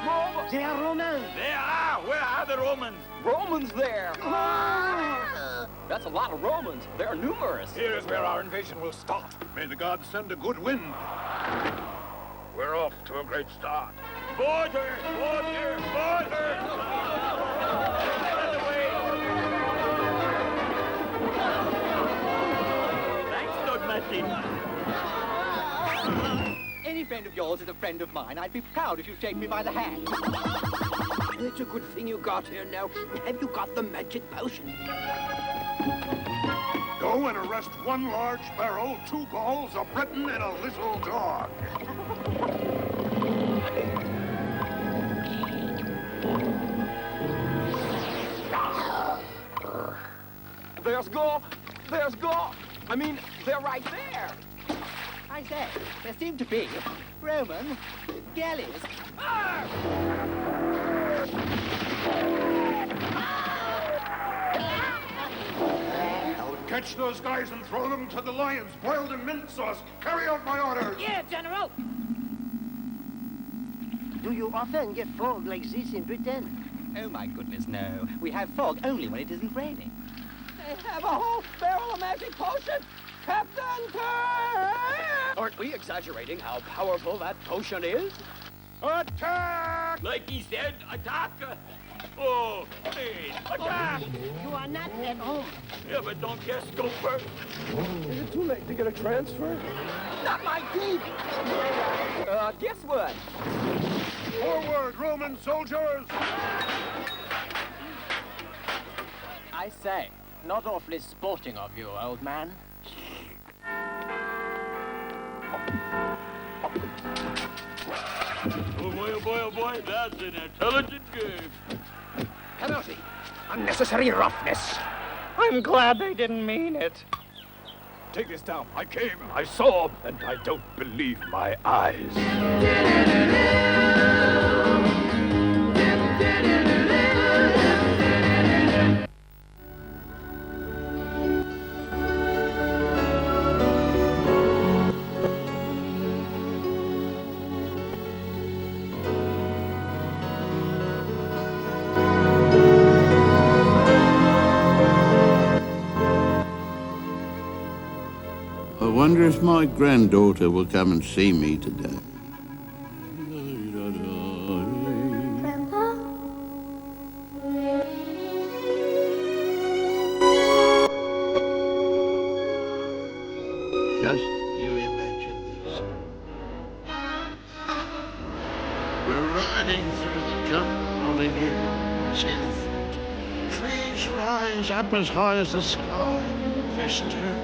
Roman. They are Romans. They are. Where are the Romans? Romans there. That's a lot of Romans. They're numerous. Here's where our invasion will start. May the gods send a good wind. We're off to a great start. Border! Border! Border! Thanks, Dogmatty. Any friend of yours is a friend of mine. I'd be proud if you shake me by the hand. It's a good thing you got here now. Have you got the magic potion? Go and arrest one large sparrow, 2 Gauls, a Briton, and a little dog. There's Go. There's Go. I mean, they're right there. I say, there seem to be Roman galleys. Now catch those guys and throw them to the lions, boiled in mint sauce. Carry out my orders. Yeah, General. Do you often get fog like this in Britain? Oh, my goodness, no. We have fog only when it isn't raining. They have a whole barrel of magic potion. Captain Kirk! Aren't we exaggerating how powerful that potion is? Attack! Like he said, attack! Oh, please, attack! You are not at home. Yeah, but don't guests go first? Is it too late to get a transfer? Not my team! Guess what? Forward, Roman soldiers! I say, not awfully sporting of you, old man. Oh boy, that's an intelligent game. Penalty. Unnecessary roughness. I'm glad they didn't mean it. Take this down. I came, I saw, and I don't believe my eyes. I wonder if my granddaughter will come and see me today. Grandpa? Just you imagine this. We're riding through the jungle on a new 10 foot. Trees rise up as high as the sky. Fester.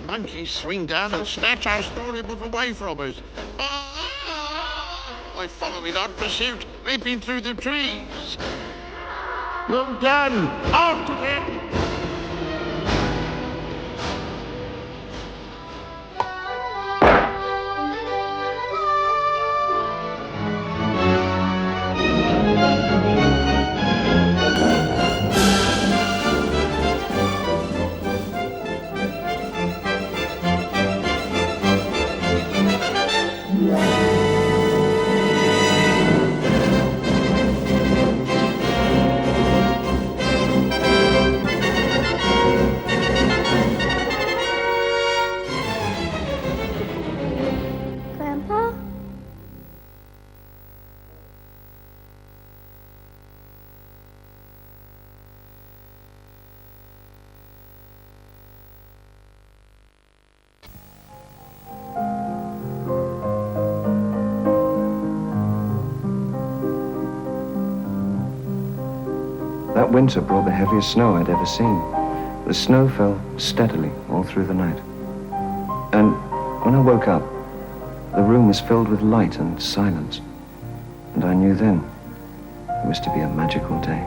Monkeys swing down and snatch our storybook away from us. I follow in hot pursuit, leaping through the trees. Well done! After them! Grandpa? That winter brought the heaviest snow I'd ever seen. The snow fell steadily all through the night. And when I woke up, the room was filled with light and silence. And I knew then it was to be a magical day.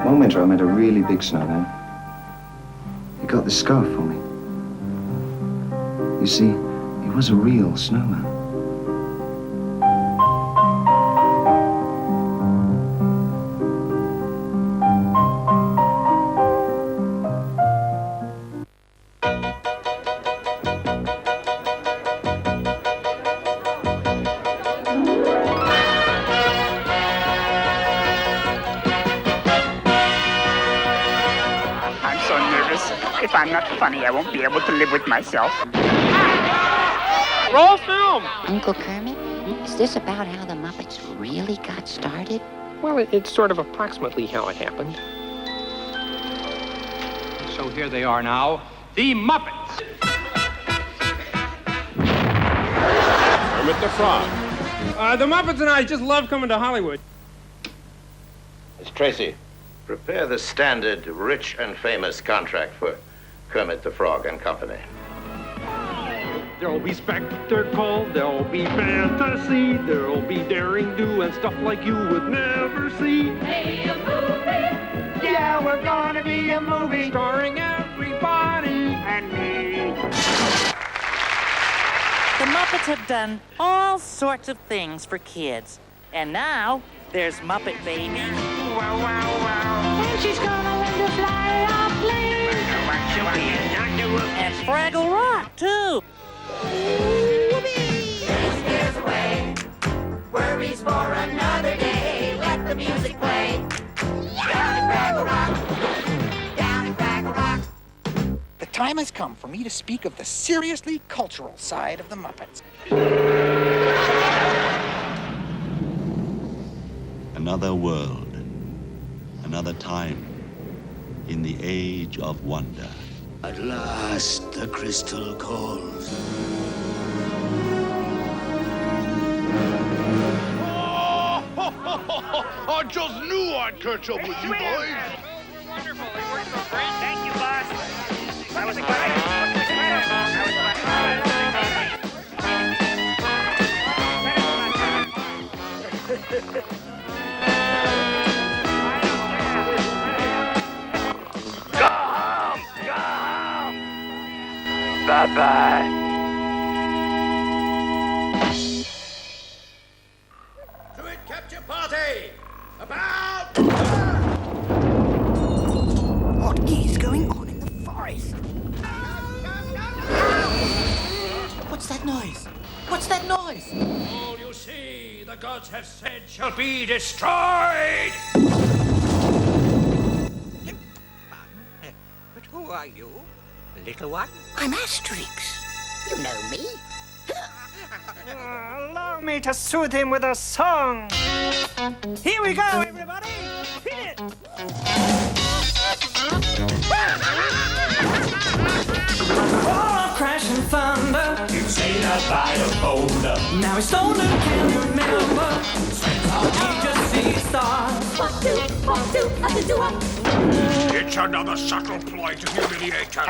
One winter I met a really big snowman. He got this scarf for me. You see, he was a real snowman. If I'm not funny, I won't be able to live with myself. Roll film! Uncle Kermit, is this about how the Muppets really got started? Well, it's sort of approximately how it happened. So here they are now, the Muppets. Kermit the Frog. The Muppets and I just love coming to Hollywood. Miss Tracy, prepare the standard rich and famous contract for Kermit the Frog and Company. There'll be spectacle, there'll be fantasy, there'll be daring do and stuff like you would never see. Hey, a movie! Yeah, we're gonna be a movie Starring everybody and me. The Muppets have done all sorts of things for kids. And now, there's Muppet Baby. Wow, wow, wow. And she's gonna learn to fly a plane. And Fraggle Rock, too. Scares away. Worries for another day. Let the music play. Down in Fraggle Rock. Down in Fraggle Rock. The time has come for me to speak of the seriously cultural side of the Muppets. Another world, another time, in the age of wonder. At last, the crystal calls. I just knew I'd catch up with you boys. Wonderful. It worked so great. Thank you, boss. That was great. Bye-bye. Druid capture party! About! What is going on in the forest? What's that noise? What's that noise? All you see, the gods have said, shall be destroyed! But who are you, little one? I'm Asterix. You know me. Allow me to soothe him with a song. Here we go, everybody. Hit it. Oh, crashing thunder. You've seen a bite of boulder. Now it's stolen, can't remember. He just sees stars. It's another subtle ploy to humiliate us.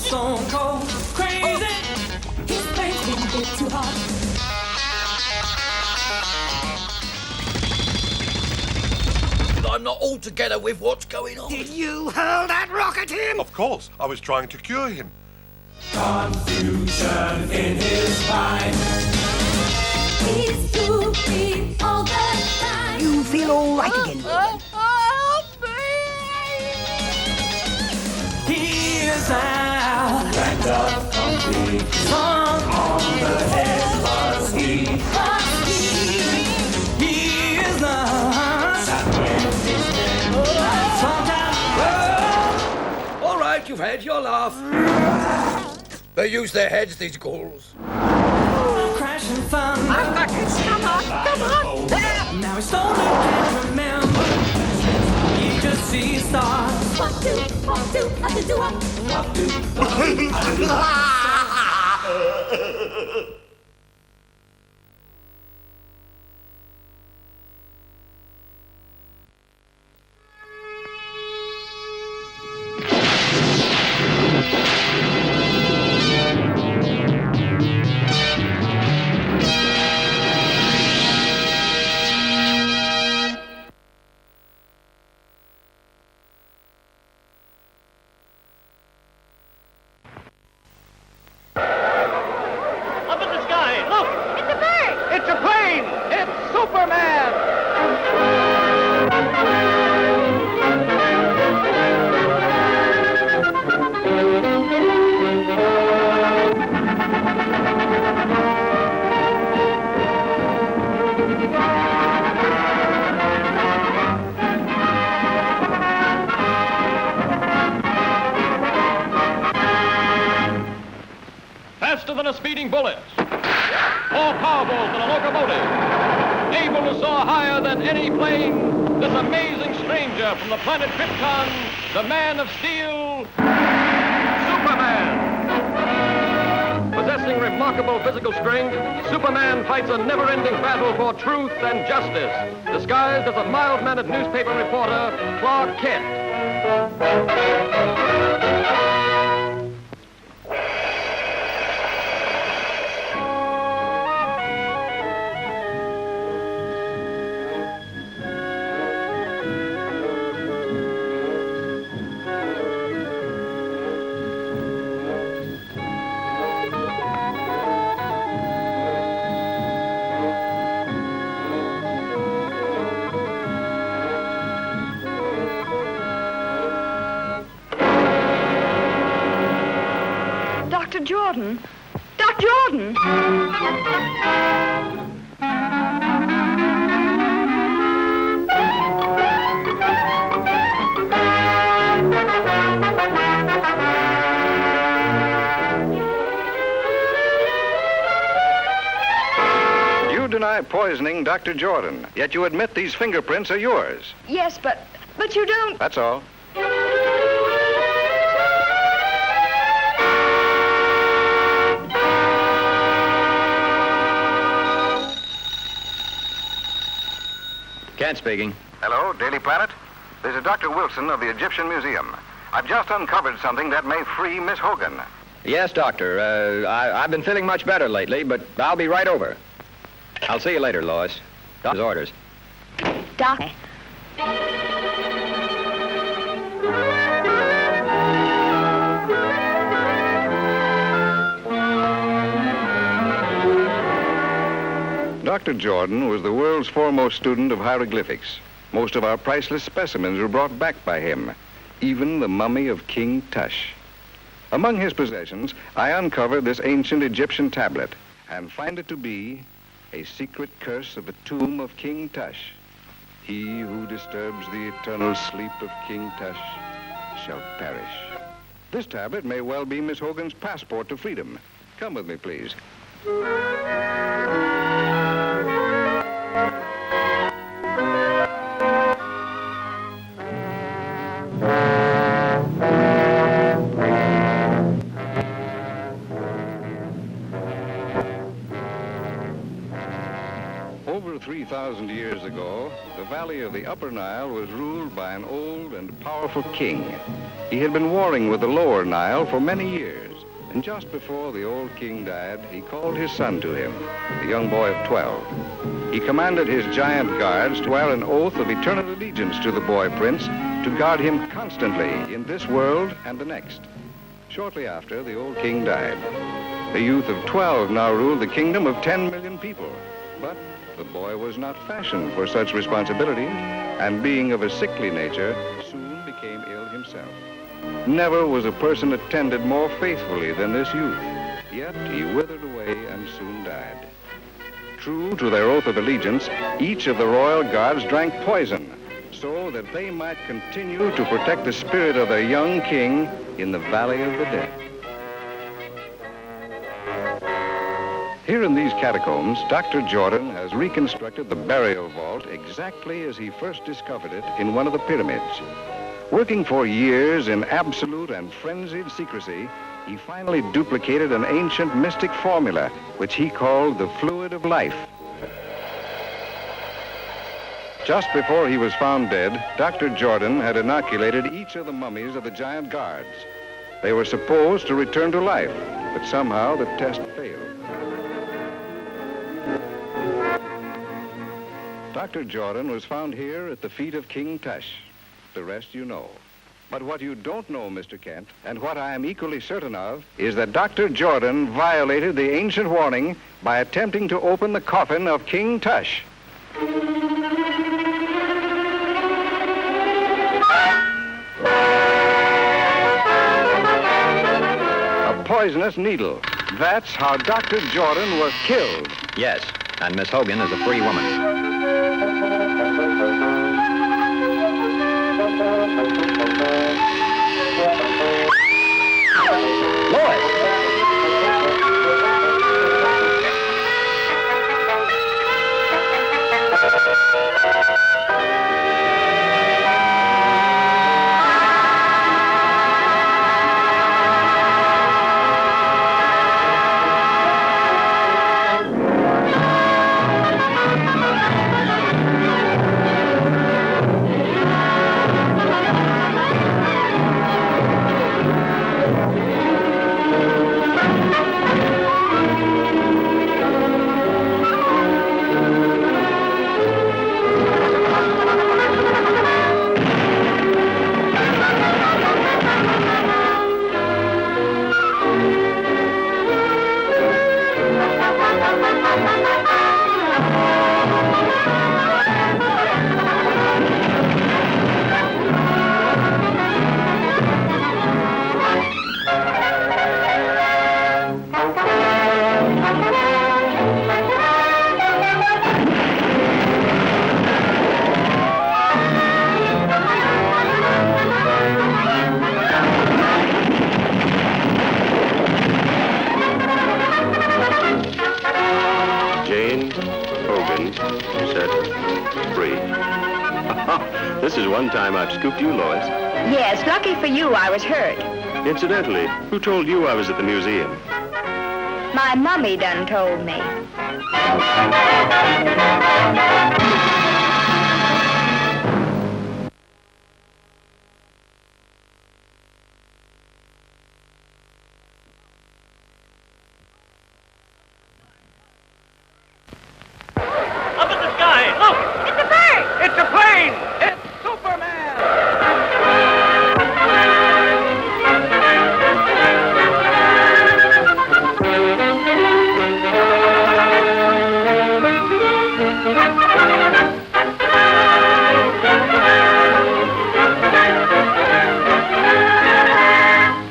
Stone cold, crazy. His brain's been a bit too hot. I'm not altogether with what's going on. Did you hurl that rock at him? Of course, I was trying to cure him. Confusion in his mind. He's goofy all the time. You feel all right again, Logan? He is out. Backed up complete. Song On the head was he. He is the All right, you've had your laugh. They use their heads, these ghouls. crashing thunder. Come on. Now it's stolen, can't remember. He just sees stars. than a speeding bullet, more powerful than a locomotive, able to soar higher than any plane, this amazing stranger from the planet Krypton, the Man of Steel, Superman. Possessing remarkable physical strength, Superman fights a never-ending battle for truth and justice, disguised as a mild-mannered newspaper reporter, Clark Kent. Dr. Jordan! Doc Jordan! You deny poisoning Dr. Jordan, yet you admit these fingerprints are yours. Yes, but you don't... That's all. Kent speaking. Hello, Daily Planet. This is Dr. Wilson of the Egyptian Museum. I've just uncovered something that may free Miss Hogan. Yes, Doctor. I've been feeling much better lately, but I'll be right over. I'll see you later, Lois. Doctor's orders. Doc... Dr. Jordan was the world's foremost student of hieroglyphics. Most of our priceless specimens were brought back by him, even the mummy of King Tush. Among his possessions, I uncovered this ancient Egyptian tablet and find it to be a secret curse of the tomb of King Tush. He who disturbs the eternal sleep of King Tush shall perish. This tablet may well be Miss Hogan's passport to freedom. Come with me, please. Over 3,000 years ago, the valley of the Upper Nile was ruled by an old and powerful king. He had been warring with the Lower Nile for many years, and just before the old king died, he called his son to him, a young boy of 12. He commanded his giant guards to swear an oath of eternal allegiance to the boy prince, to guard him constantly in this world and the next. Shortly after, the old king died. A youth of 12 now ruled the kingdom of 10 million people, but the boy was not fashioned for such responsibility, and being of a sickly nature, soon became ill himself. Never was a person attended more faithfully than this youth, yet he withered away and soon died. True to their oath of allegiance, each of the royal guards drank poison, so that they might continue to protect the spirit of their young king in the Valley of the Dead. Here in these catacombs, Dr. Jordan has reconstructed the burial vault exactly as he first discovered it in one of the pyramids. Working for years in absolute and frenzied secrecy, he finally duplicated an ancient mystic formula, which he called the fluid of life. Just before he was found dead, Dr. Jordan had inoculated each of the mummies of the giant guards. They were supposed to return to life, but somehow the test failed. Dr. Jordan was found here at the feet of King Tush. The rest you know. But what you don't know, Mr. Kent, and what I am equally certain of, is that Dr. Jordan violated the ancient warning by attempting to open the coffin of King Tush. A poisonous needle. That's how Dr. Jordan was killed. Yes, and Miss Hogan is a free woman. Lois! This is one time I've scooped you, Lois. Yes, lucky for you, I was hurt. Incidentally, who told you I was at the museum? My mummy done told me. Up in the sky! Look! It's a bird! It's a plane! It's Superman!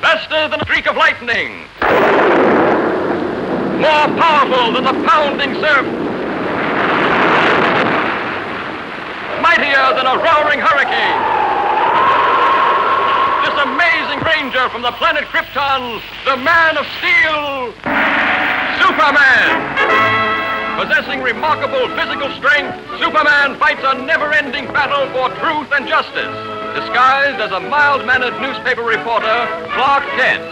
Faster than a streak of lightning! More powerful than the pounding surf! Mightier than a roaring hurricane! This amazing ranger from the planet Krypton, the Man of Steel, Superman! Possessing remarkable physical strength, Superman fights a never-ending battle for truth and justice, disguised as a mild-mannered newspaper reporter, Clark Kent.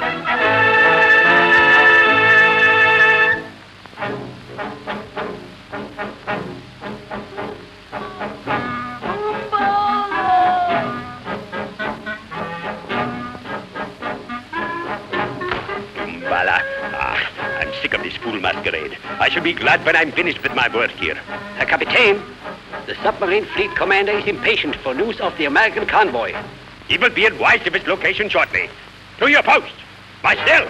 I'm sick of this fool masquerade. I shall be glad when I'm finished with my work here. Captain, the submarine fleet commander is impatient for news of the American convoy. He will be advised of its location shortly. To your post. Myself.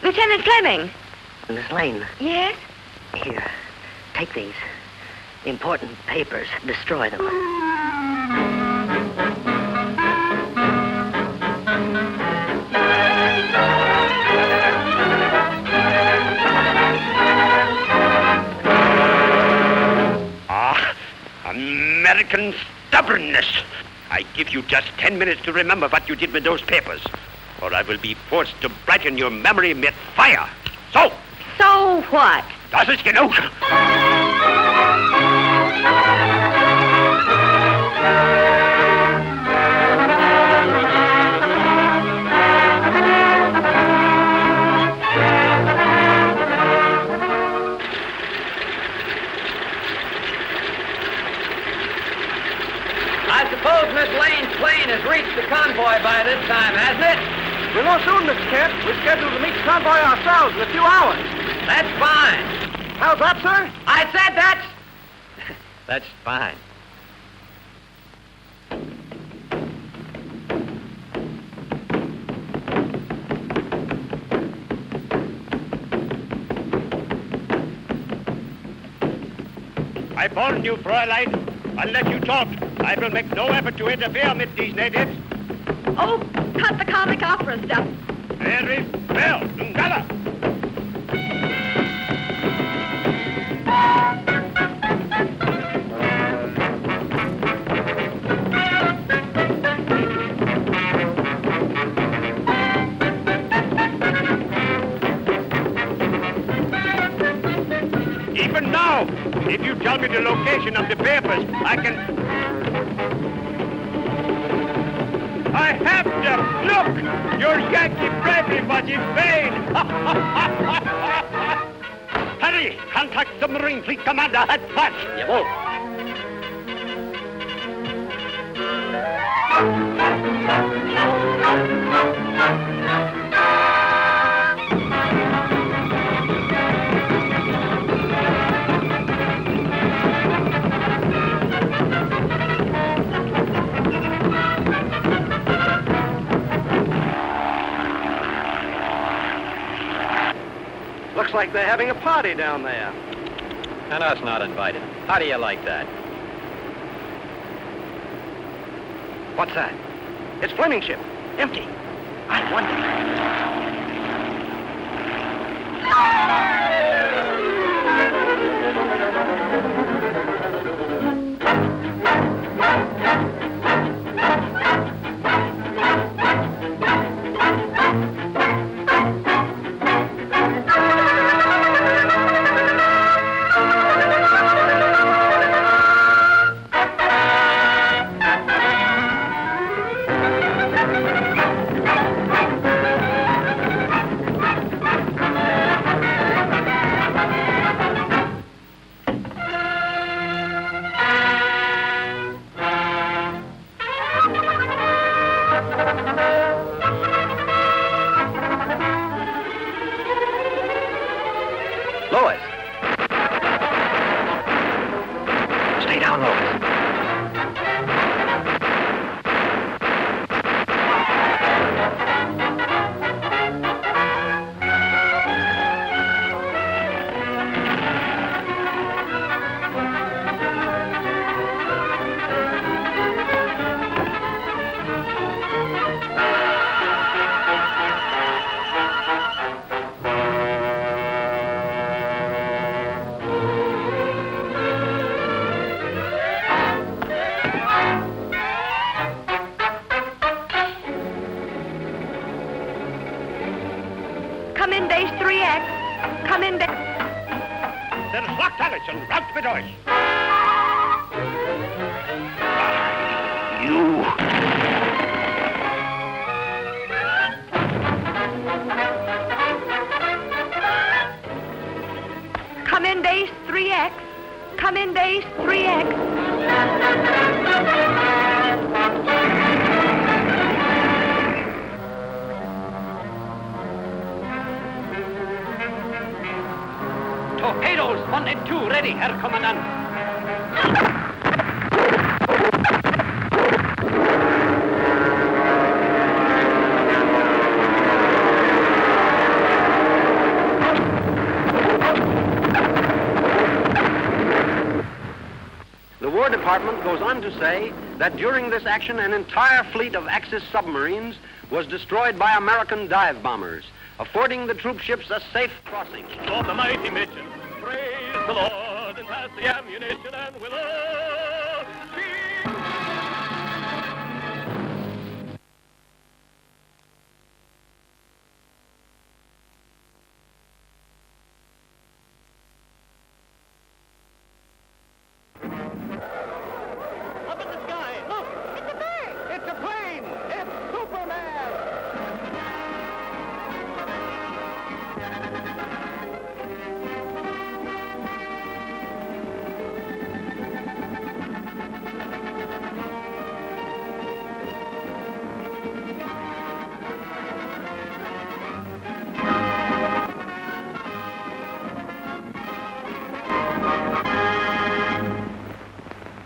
Lieutenant Fleming. Miss Lane. Yes? Here, take these. Important papers. Destroy them. American stubbornness. I give you just 10 minutes to remember what you did with those papers, or I will be forced to brighten your memory with fire. So what? Das ist genug. I suppose Miss Lane's plane has reached the convoy by this time, hasn't it? We're no soon, Mr. Kent. We're scheduled to meet the convoy ourselves in a few hours. That's fine. How's that, sir? I said that's... That's fine. I warn you, Fräulein. Unless you talk, I will make no effort to interfere with these natives. Oh, cut the comic opera stuff. Very well, Ngala. Even now, if you tell me the location of the papers, I can... I have to look! Your Yankee bravery was in vain! Hurry! Contact submarine fleet commander at once! Jawohl. Looks like they're having a party down there. And us not invited. How do you like that? What's that? It's Fleming's ship. Empty. I wonder. Lois! Stay down, Lois. Come in base 3X. Come in base... Then schlagt alles und raus mit euch. You. Come in base 3X. Come in base 3X. Torpedoes 1 and 2 ready, Herr Kommandant. The War Department goes on to say that during this action, an entire fleet of Axis submarines was destroyed by American dive bombers, affording the troop ships a safe crossing. Of the mighty mission, praise the Lord, and pass the ammunition, and we'll all be... Up in the sky, look! It's a bird! It's a plane! It's Superman!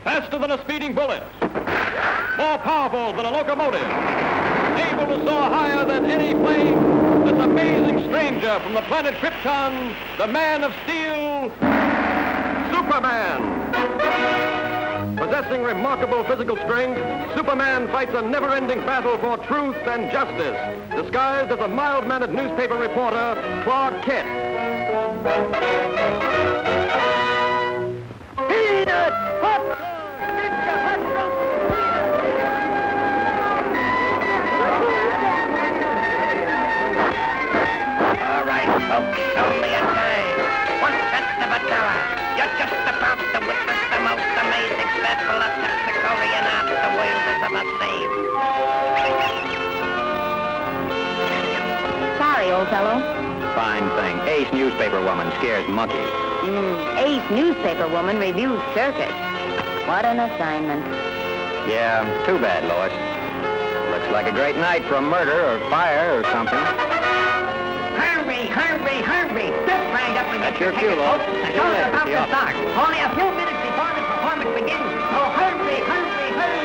Faster than a speeding bullet. More powerful than a locomotive. Able to soar higher than any plane. This amazing stranger from the planet Krypton, the Man of Steel, Superman. Possessing remarkable physical strength, Superman fights a never-ending battle for truth and justice, disguised as a mild-mannered newspaper reporter, Clark Kent. Peanut! Hot! All right, folks, only a time. 1/10 of a tower. You're just about to witness the most amazing battle of Tacticolian art the world has ever seen. Sorry, old fellow. Fine thing. Ace newspaper woman scares monkeys. Ace newspaper woman reviews circus. What an assignment. Yeah, too bad, Lois. Looks like a great night for a murder or fire or something. Hurry, hurry, hurry. Just right up and That's your cue, Lois. The show's about to start. Only a few minutes before the performance begins. So hurry, hurry, hurry.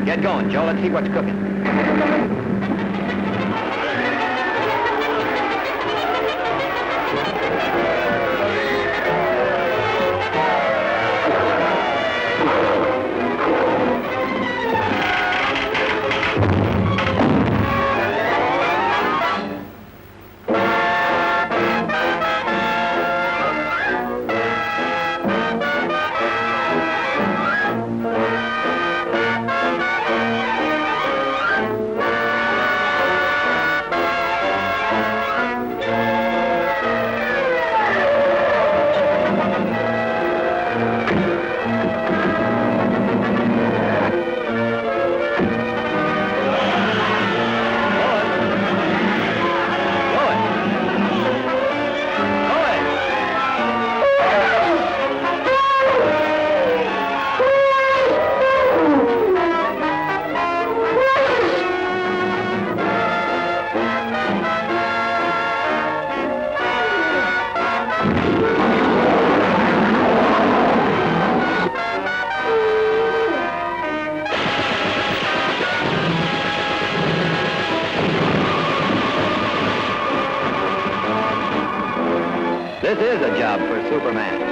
Get going, Joe. Let's see what's cooking. This is a job for Superman.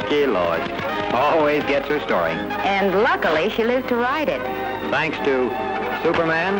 Lucky Lois. Always gets her story. And luckily, she lived to write it. Thanks to Superman.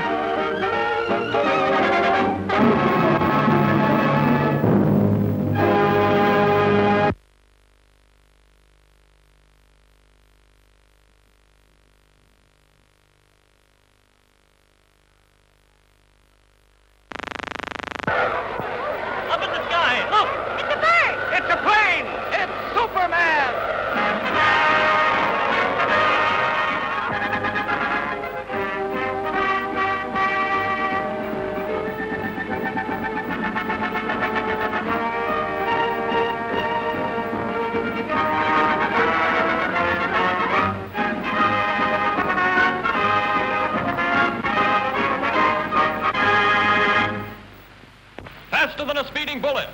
bullets.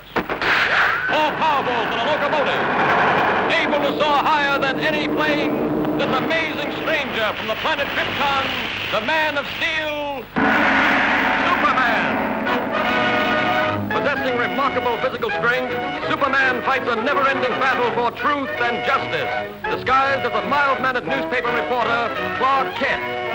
More powerful than a locomotive. Able to soar higher than any plane. This amazing stranger from the planet Krypton, the Man of Steel, Superman. Possessing remarkable physical strength, Superman fights a never-ending battle for truth and justice, disguised as a mild-mannered newspaper reporter, Clark Kent.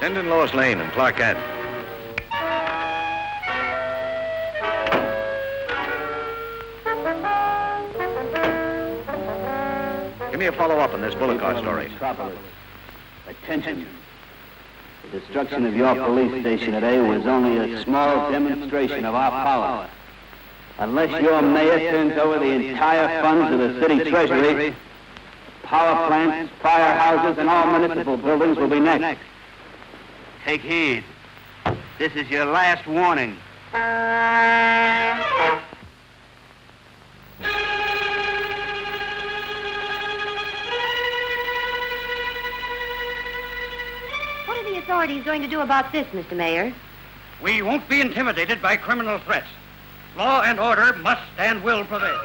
Send in Lois Lane and Clark Kent. Give me a follow-up on this bullet car story. Metropolis. Attention. The destruction of your police station today was only a small demonstration of our power. Unless your mayor turns over the entire funds of the city treasury, power plants, firehouses, and all municipal buildings will be next. Take heed. This is your last warning. What are the authorities going to do about this, Mr. Mayor? We won't be intimidated by criminal threats. Law and order must and will prevail.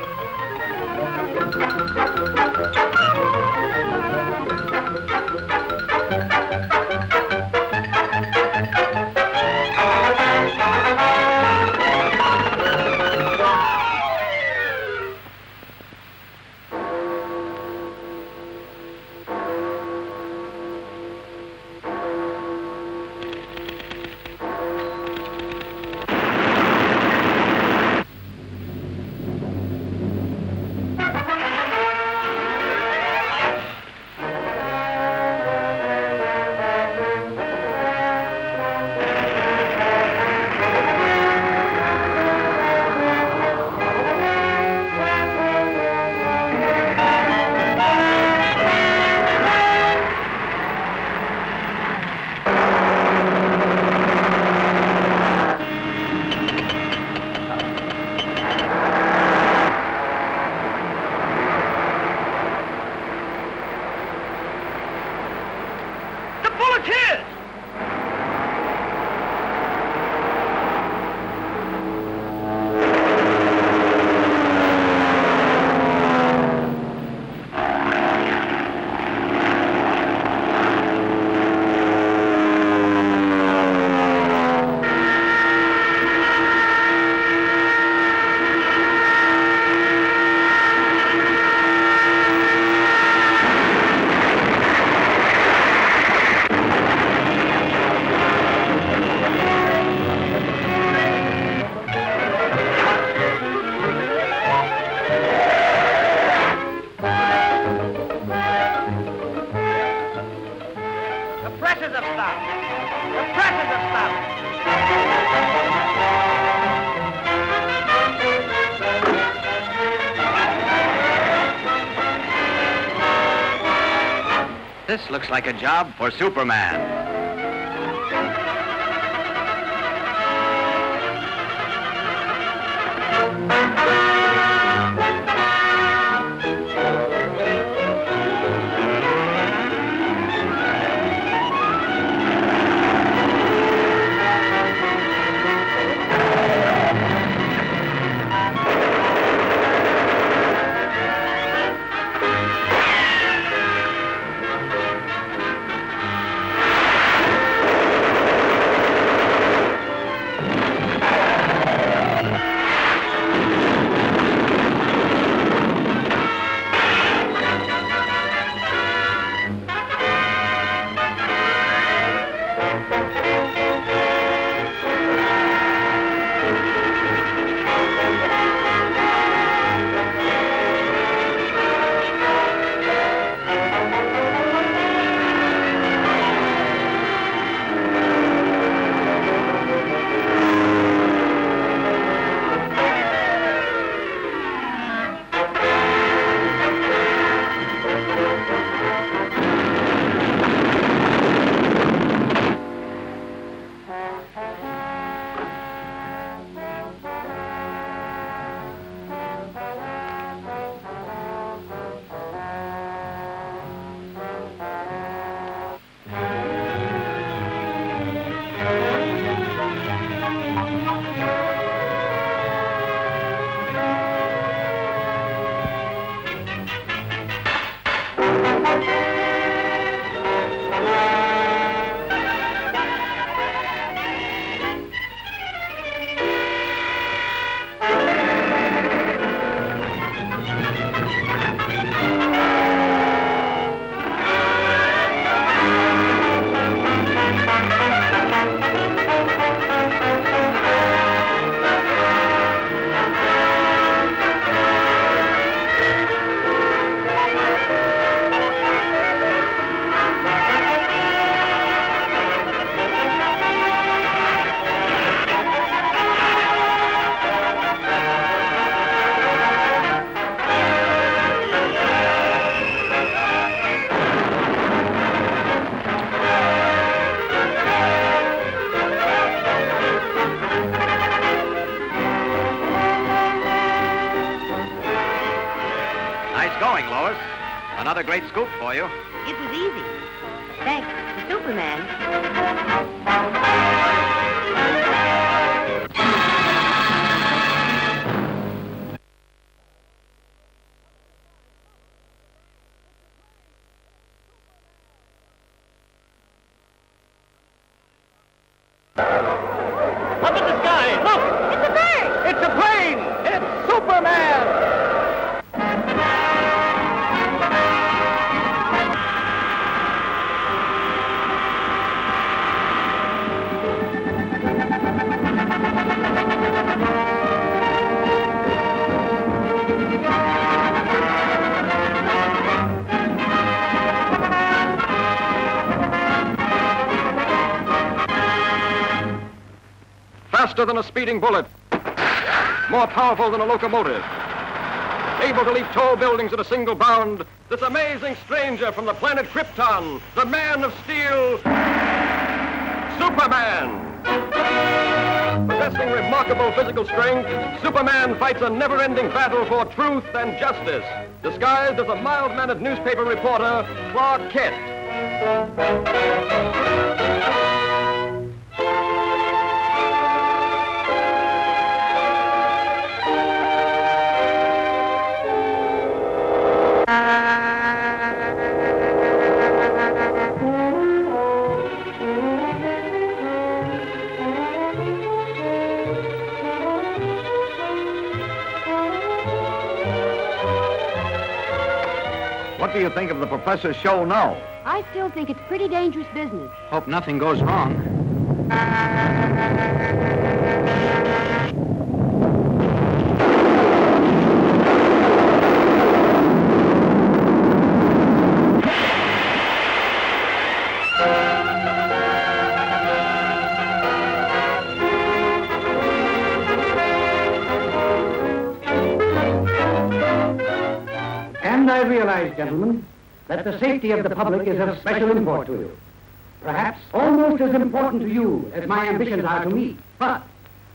This looks like a job for Superman. Another great scoop for you. It was easy. Thanks to Superman. Up in the sky! Look! It's a bird! It's a plane! It's Superman! Faster than a speeding bullet. More powerful than a locomotive. Able to leap tall buildings at a single bound. This amazing stranger from the planet Krypton. The Man of Steel. Superman. Possessing remarkable physical strength, Superman fights a never-ending battle for truth and justice. Disguised as a mild-mannered newspaper reporter, Clark Kent. What do you think of the professor's show now? I still think it's pretty dangerous business. Hope nothing goes wrong. And I realize, gentlemen, that the safety of the public is of special import to you. Perhaps almost as important to you as my ambitions are to me. But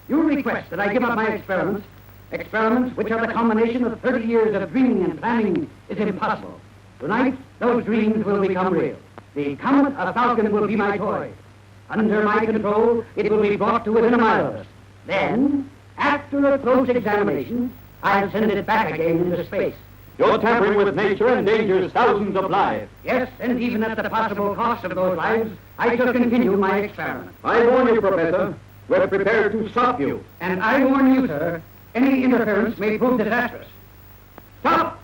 you request that I give up my experiments, experiments which are the culmination of 30 years of dreaming and planning is impossible. Tonight, those dreams will become real. The Comet of Falcon will be my toy. Under my control, it will be brought to within a mile of us. Then, after a close examination, I'll send it back again into space. You're tampering with nature and endangers thousands of lives. Yes, and even at the possible cost of those lives, I shall continue my experiment. I warn you, Professor, we're prepared to stop you. And I warn you, sir, any interference may prove disastrous. Stop!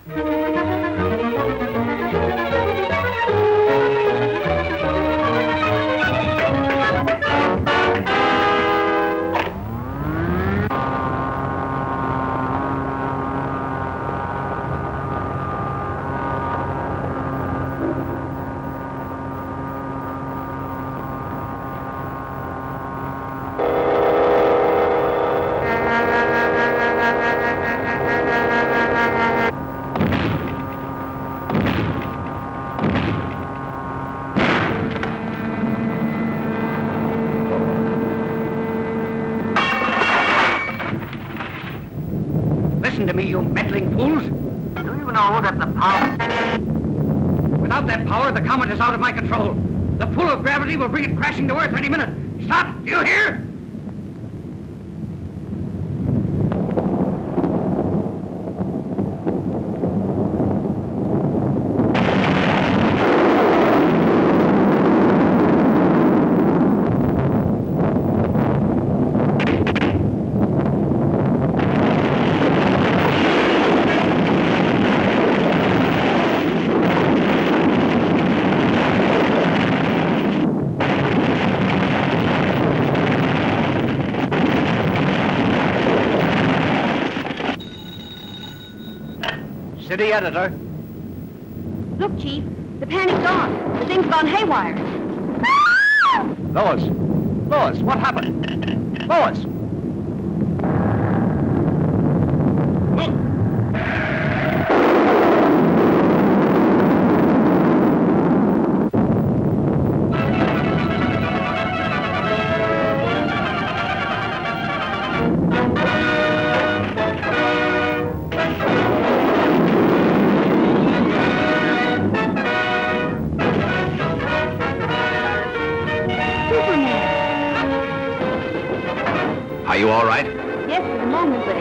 Listen to me, you meddling fools. Do you know that the power... Without that power, the comet is out of my control. The pull of gravity will bring it crashing to Earth any minute. Stop! Do you hear? City editor. Look, Chief, the panic's on. The thing's gone haywire. Lois. Lois, what happened? Lois! Are you all right? Yes, for the moment, but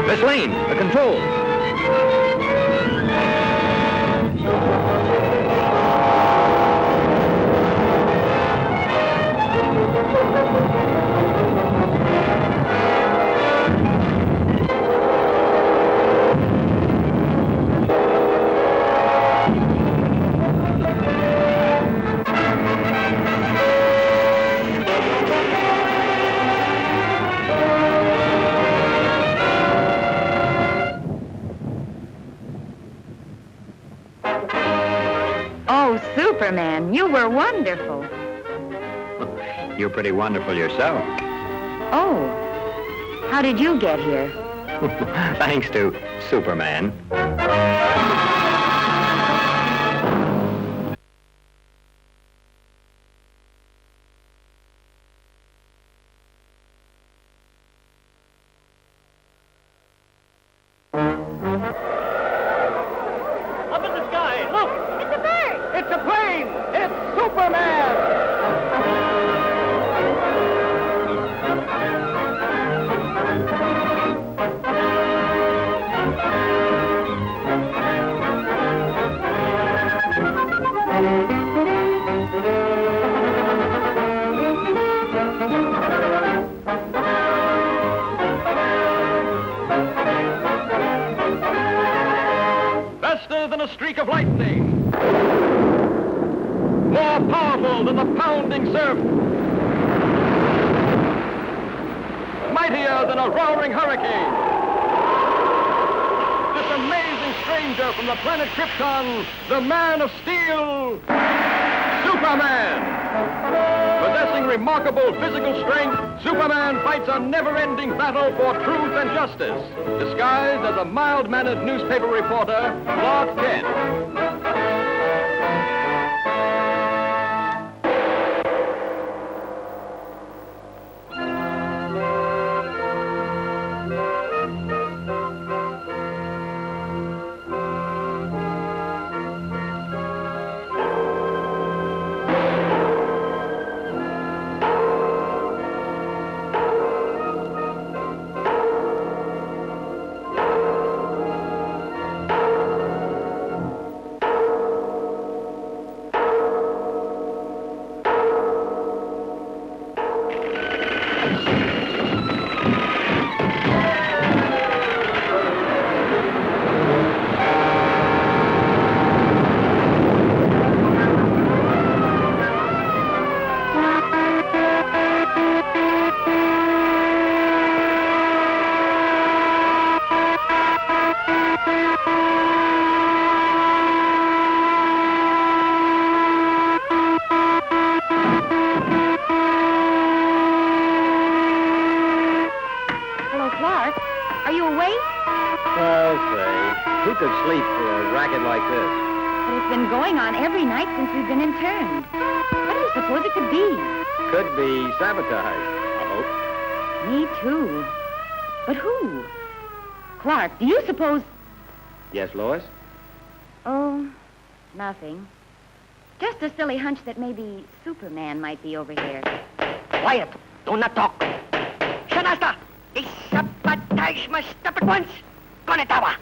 Miss Lane, the controls. Superman, you were wonderful. You're pretty wonderful yourself. Oh, how did you get here? Thanks to Superman. Up in the sky, look! It's a bird! It's a plane! It's Superman! Faster than a streak of lightning. More powerful than the pounding surf. Mightier than a roaring hurricane. This amazing stranger from the planet Krypton, the Man of Steel, Superman. Possessing remarkable physical strength, Superman fights a never-ending battle for truth and justice, disguised as a mild-mannered newspaper reporter, Clark Kent. Who could sleep through a racket like this? But it's been going on every night since we've been interned. What do you suppose it could be? Could be sabotage, I hope. Me too. But who? Clark, do you suppose... Yes, Lois? Oh, nothing. Just a silly hunch that maybe Superman might be over here. Quiet. Do not talk. Shanasta! The sabotage must stop at once. Konetawa!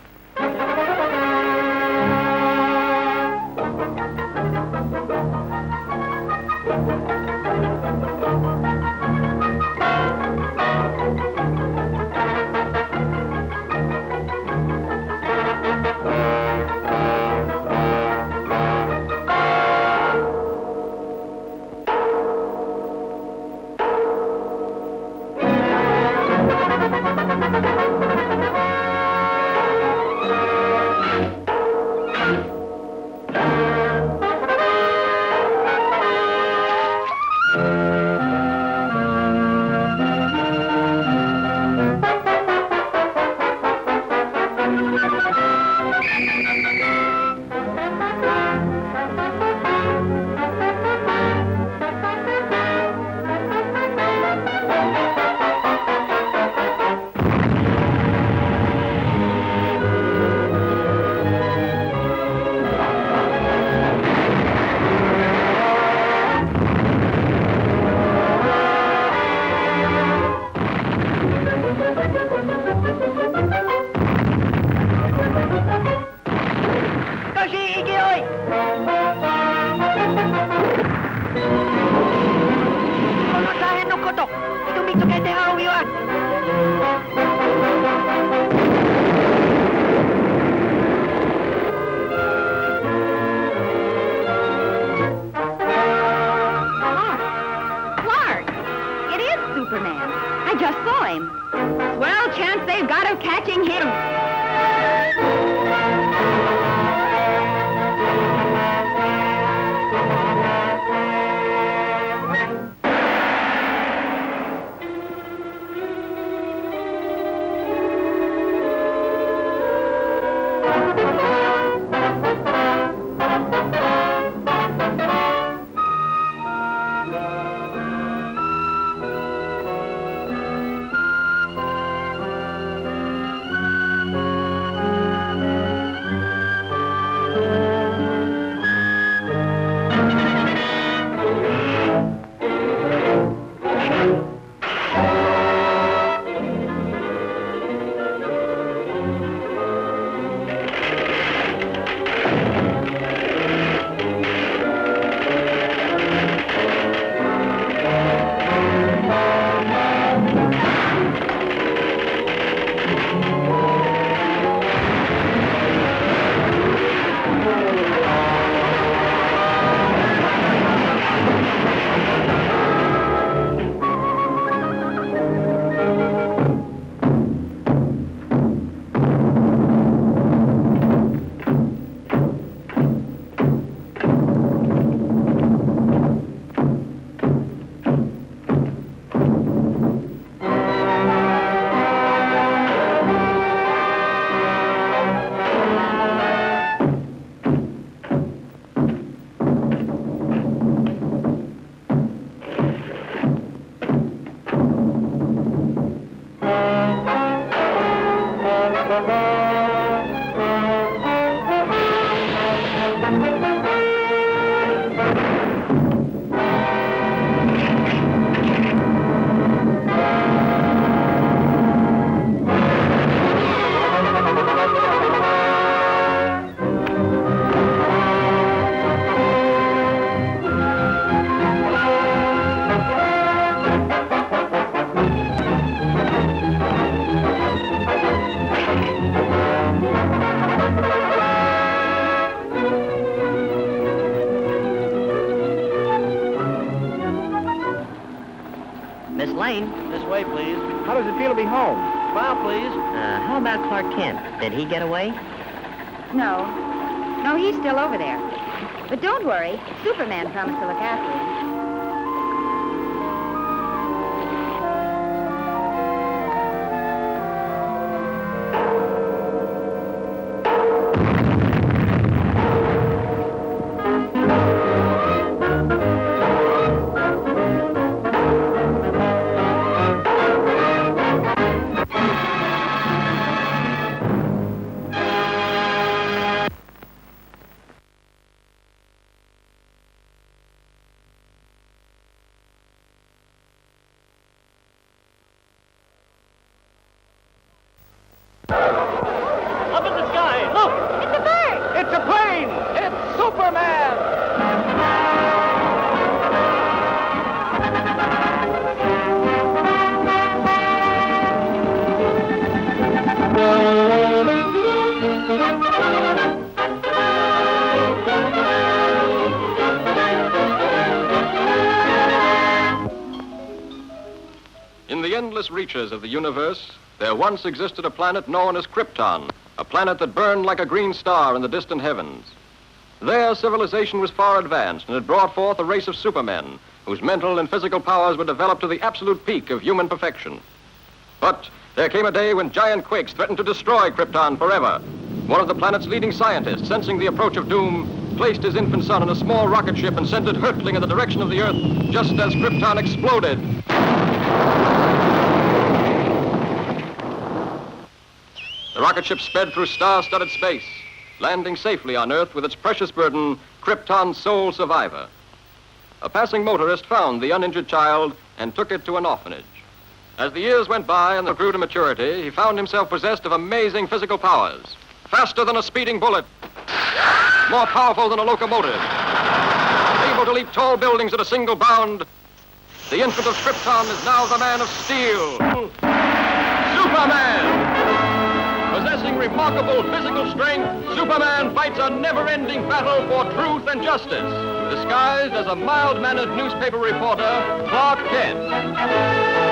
This way, please. How does it feel to be home? Smile, please. How about Clark Kent? Did he get away? No. No, he's still over there. But don't worry. Superman promised to look after him. endless reaches of the universe, there once existed a planet known as Krypton, a planet that burned like a green star in the distant heavens. There, civilization was far advanced and had brought forth a race of supermen whose mental and physical powers were developed to the absolute peak of human perfection. But there came a day when giant quakes threatened to destroy Krypton forever. One of the planet's leading scientists, sensing the approach of doom, placed his infant son in a small rocket ship and sent it hurtling in the direction of the Earth just as Krypton exploded. The rocket ship sped through star-studded space, landing safely on Earth with its precious burden, Krypton's sole survivor. A passing motorist found the uninjured child and took it to an orphanage. As the years went by and grew to maturity, he found himself possessed of amazing physical powers. Faster than a speeding bullet, more powerful than a locomotive, able to leap tall buildings at a single bound. The infant of Krypton is now the Man of Steel, Superman! Possessing remarkable physical strength, Superman fights a never-ending battle for truth and justice, disguised as a mild-mannered newspaper reporter, Clark Kent.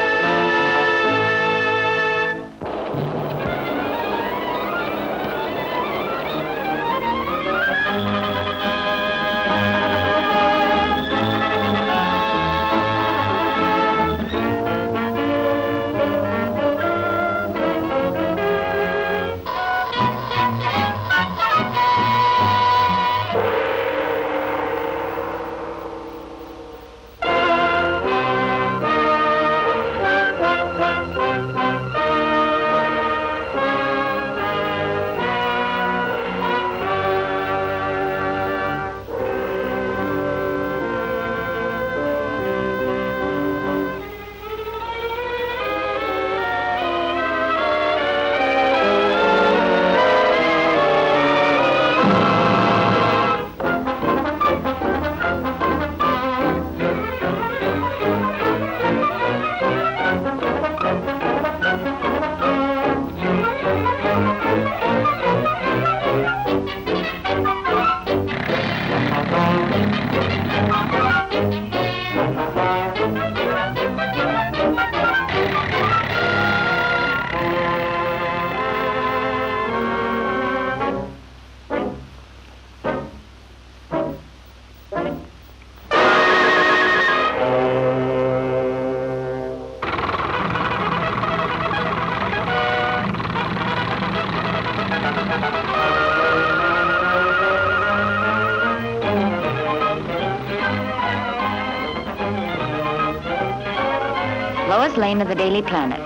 Lois Lane of the Daily Planet.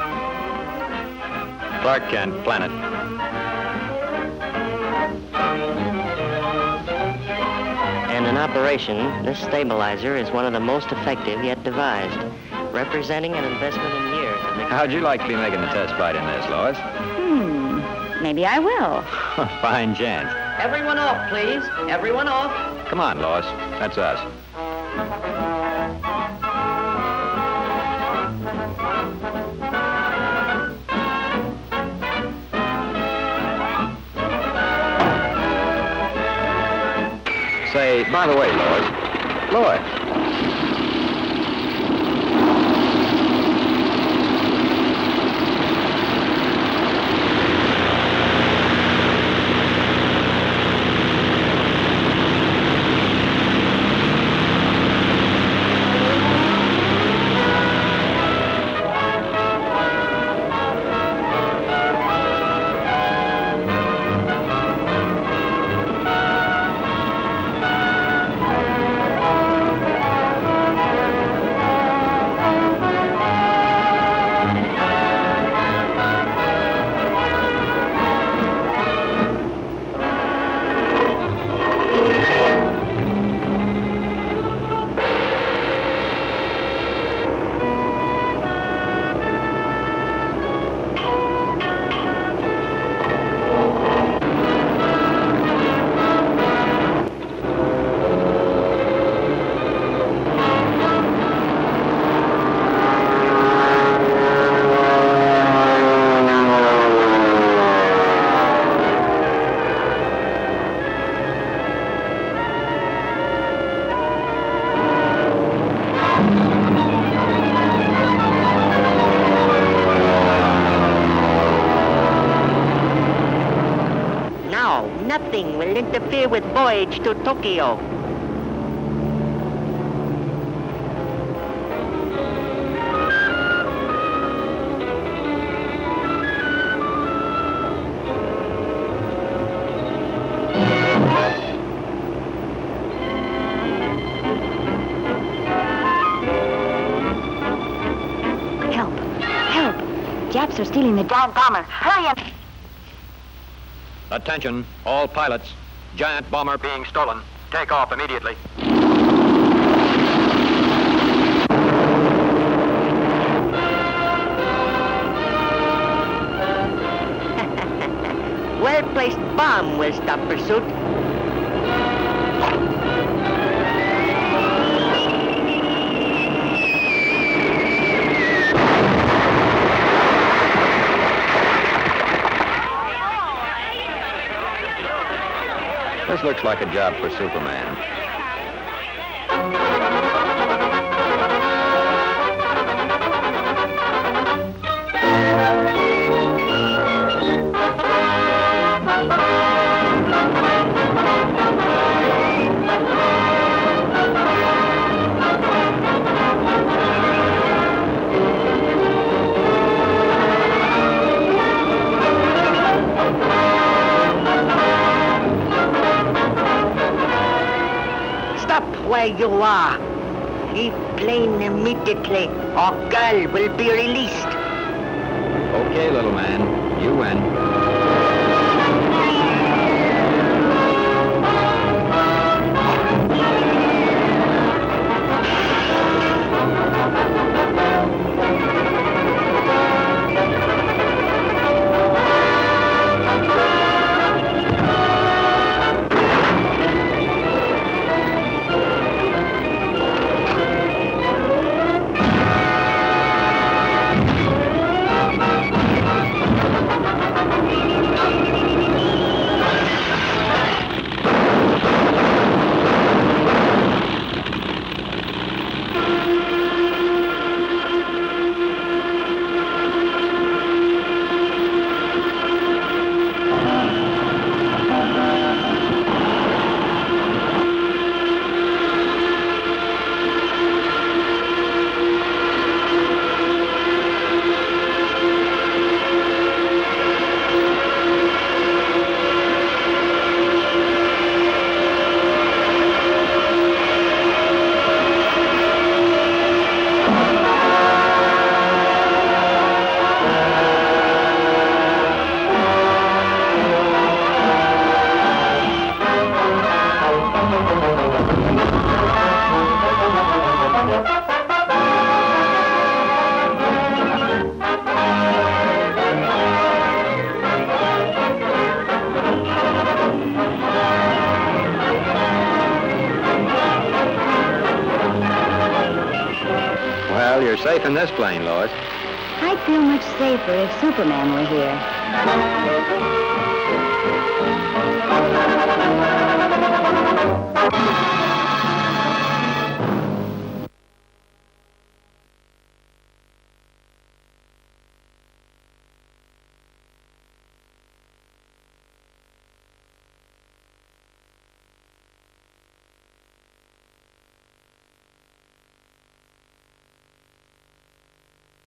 Clark Kent, Planet. And in operation, this stabilizer is one of the most effective yet devised, representing an investment in years. How'd you like to be making the test flight in this, Lois? Maybe I will. Fine chance. Everyone off, please. Everyone off. Come on, Lois. That's us. Say, by the way, Lois. Lois. will interfere with voyage to Tokyo. Japs are stealing the giant bomber. Hurry up! Attention, all pilots. Giant bomber being stolen. Take off immediately. Well-placed bomb will stop pursuit. This looks like a job for Superman. Where you are. Leave plane immediately, or girl will be released. Okay, little man. You win. Well, you're safe in this plane, Lois. I'd feel much safer if Superman were here.